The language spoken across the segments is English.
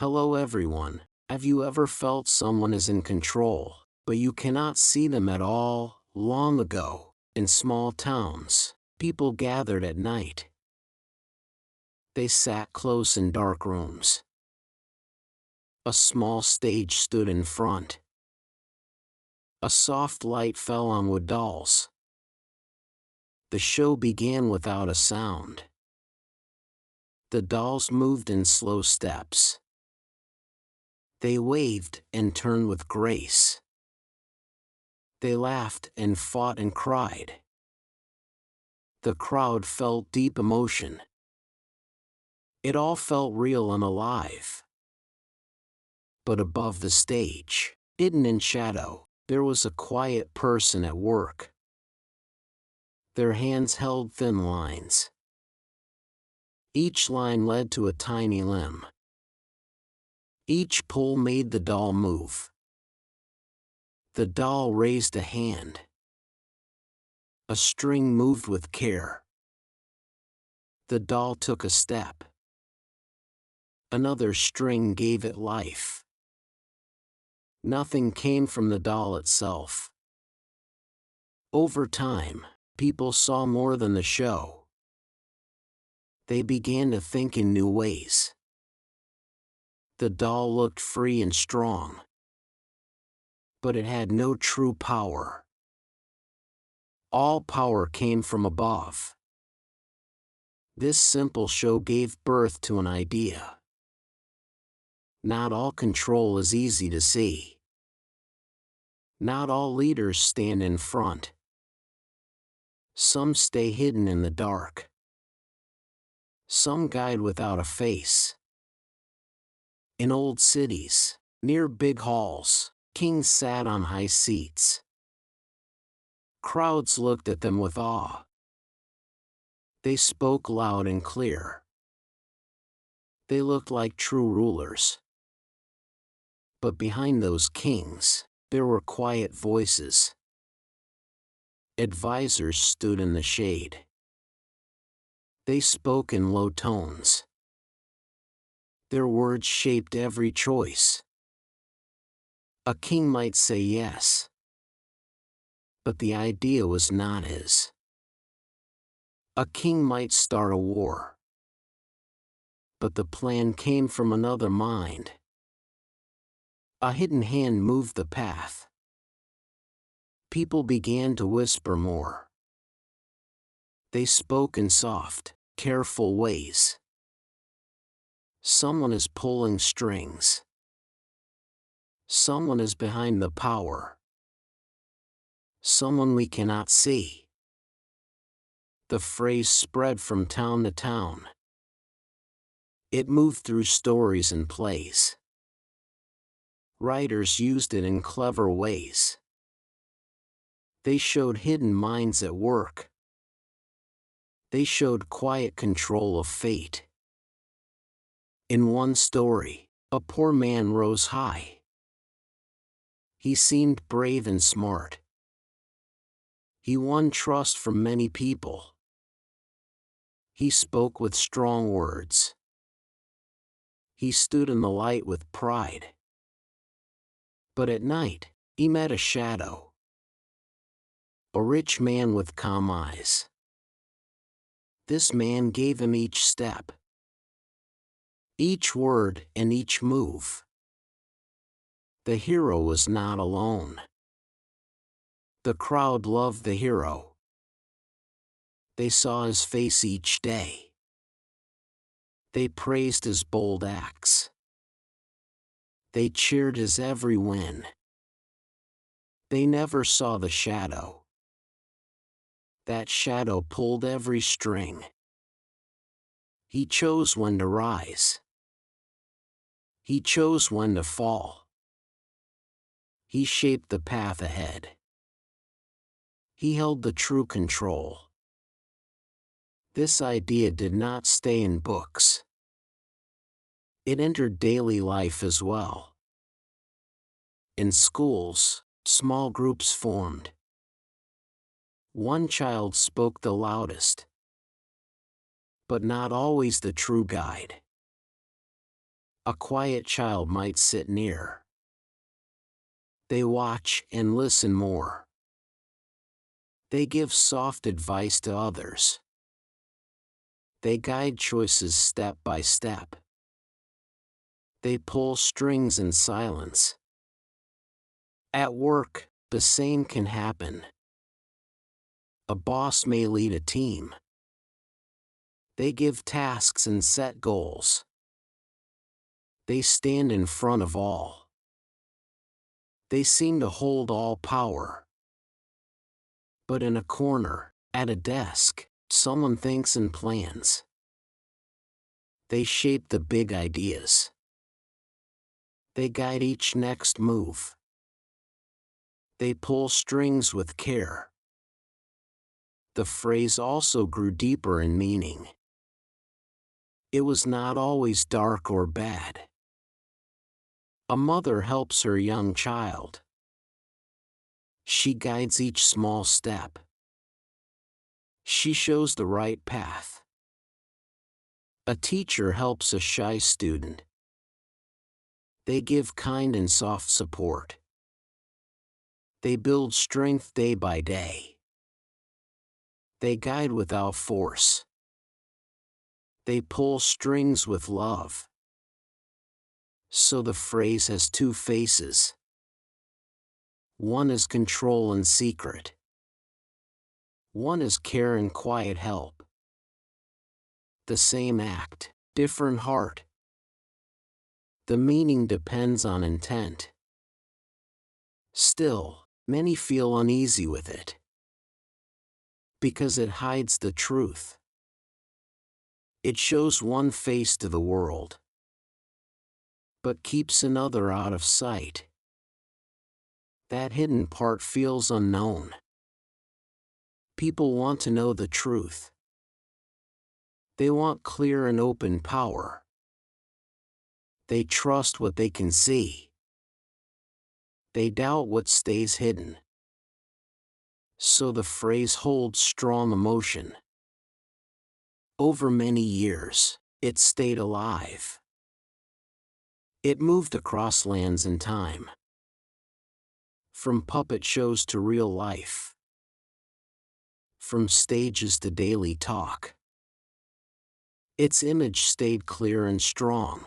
Hello everyone. Have you ever felt someone is in control, but you cannot see them at all? Long ago, in small towns, people gathered at night. They sat close in dark rooms. A small stage stood in front. A soft light fell on wood dolls. The show began without a sound. The dolls moved in slow steps. They waved and turned with grace. They laughed and fought and cried. The crowd felt deep emotion. It all felt real and alive. But above the stage, hidden in shadow, there was a quiet person at work. Their hands held thin lines. Each line led to a tiny limb. Each pull made the doll move. The doll raised a hand. A string moved with care. The doll took a step. Another string gave it life. Nothing came from the doll itself. Over time, people saw more than the show. They began to think in new ways. The doll looked free and strong, but it had no true power. All power came from above. This simple show gave birth to an idea. Not all control is easy to see. Not all leaders stand in front. Some stay hidden in the dark. Some guide without a face. In old cities, near big halls, kings sat on high seats. Crowds looked at them with awe. They spoke loud and clear. They looked like true rulers. But behind those kings, there were quiet voices. Advisors stood in the shade. They spoke in low tones. Their words shaped every choice. A king might say yes, but the idea was not his. A king might start a war, but the plan came from another mind. A hidden hand moved the path. People began to whisper more. They spoke in soft, careful ways. Someone is pulling strings. Someone is behind the power. Someone we cannot see. The phrase spread from town to town. It moved through stories and plays. Writers used it in clever ways. They showed hidden minds at work. They showed quiet control of fate. In one story, a poor man rose high. He seemed brave and smart. He won trust from many people. He spoke with strong words. He stood in the light with pride. But at night, he met a shadow. A rich man with calm eyes. This man gave him each step, each word and each move. The hero was not alone. The crowd loved the hero. They saw his face each day. They praised his bold acts. They cheered his every win. They never saw the shadow. That shadow pulled every string. He chose when to rise. He chose when to fall. He shaped the path ahead. He held the true control. This idea did not stay in books. It entered daily life as well. In schools, small groups formed. One child spoke the loudest, but not always the true guide. A quiet child might sit near. They watch and listen more. They give soft advice to others. They guide choices step by step. They pull strings in silence. At work, the same can happen. A boss may lead a team. They give tasks and set goals. They stand in front of all. They seem to hold all power. But in a corner, at a desk, someone thinks and plans. They shape the big ideas. They guide each next move. They pull strings with care. The phrase also grew deeper in meaning. It was not always dark or bad. A mother helps her young child. She guides each small step. She shows the right path. A teacher helps a shy student. They give kind and soft support. They build strength day by day. They guide without force. They pull strings with love. So the phrase has two faces. One is control and secret. One is care and quiet help. The same act, different heart. The meaning depends on intent. Still, many feel uneasy with it. Because it hides the truth. It shows one face to the world, but keeps another out of sight. That hidden part feels unknown. People want to know the truth. They want clear and open power. They trust what they can see. They doubt what stays hidden. So the phrase holds strong emotion. Over many years, it stayed alive. It moved across lands and time. From puppet shows to real life. From stages to daily talk. Its image stayed clear and strong.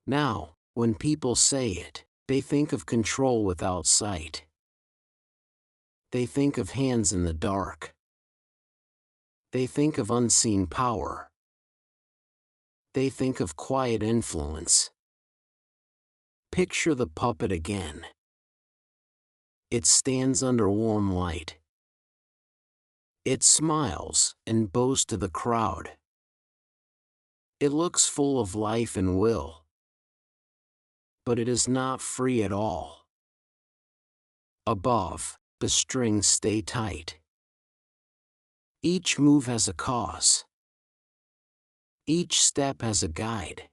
Now, when people say it, they think of control without sight. They think of hands in the dark. They think of unseen power. They think of quiet influence. Picture the puppet again. It stands under warm light. It smiles and bows to the crowd. It looks full of life and will. But it is not free at all. Above, the strings stay tight. Each move has a cause. Each step has a guide.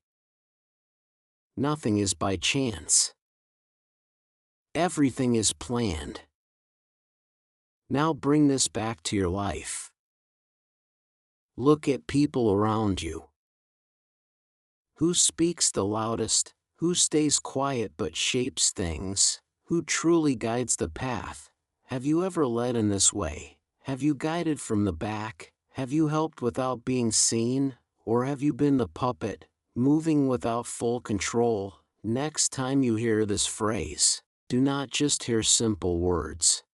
Nothing is by chance. Everything is planned. Now bring this back to your life. Look at people around you. Who speaks the loudest? Who stays quiet but shapes things? Who truly guides the path? Have you ever led in this way? Have you guided from the back? Have you helped without being seen? Or have you been the puppet, moving without full control? Next time you hear this phrase, do not just hear simple words.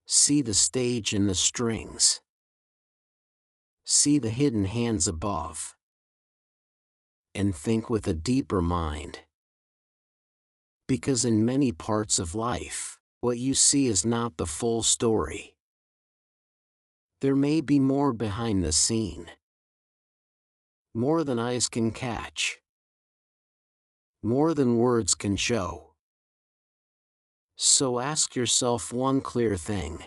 See the stage and the strings. See the hidden hands above. And think with a deeper mind. Because in many parts of life, what you see is not the full story. There may be more behind the scene. More than eyes can catch. More than words can show. So ask yourself one clear thing.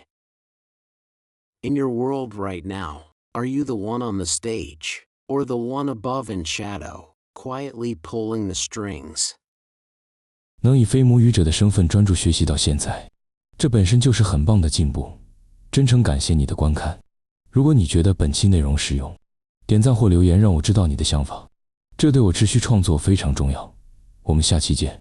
In your world right now, are you the one on the stage, or the one above in shadow, quietly pulling the strings? 能以非母语者的身份专注学习到现在，这本身就是很棒的进步。真诚感谢你的观看。如果你觉得本期内容实用，点赞或留言让我知道你的想法。这对我持续创作非常重要。我们下期见。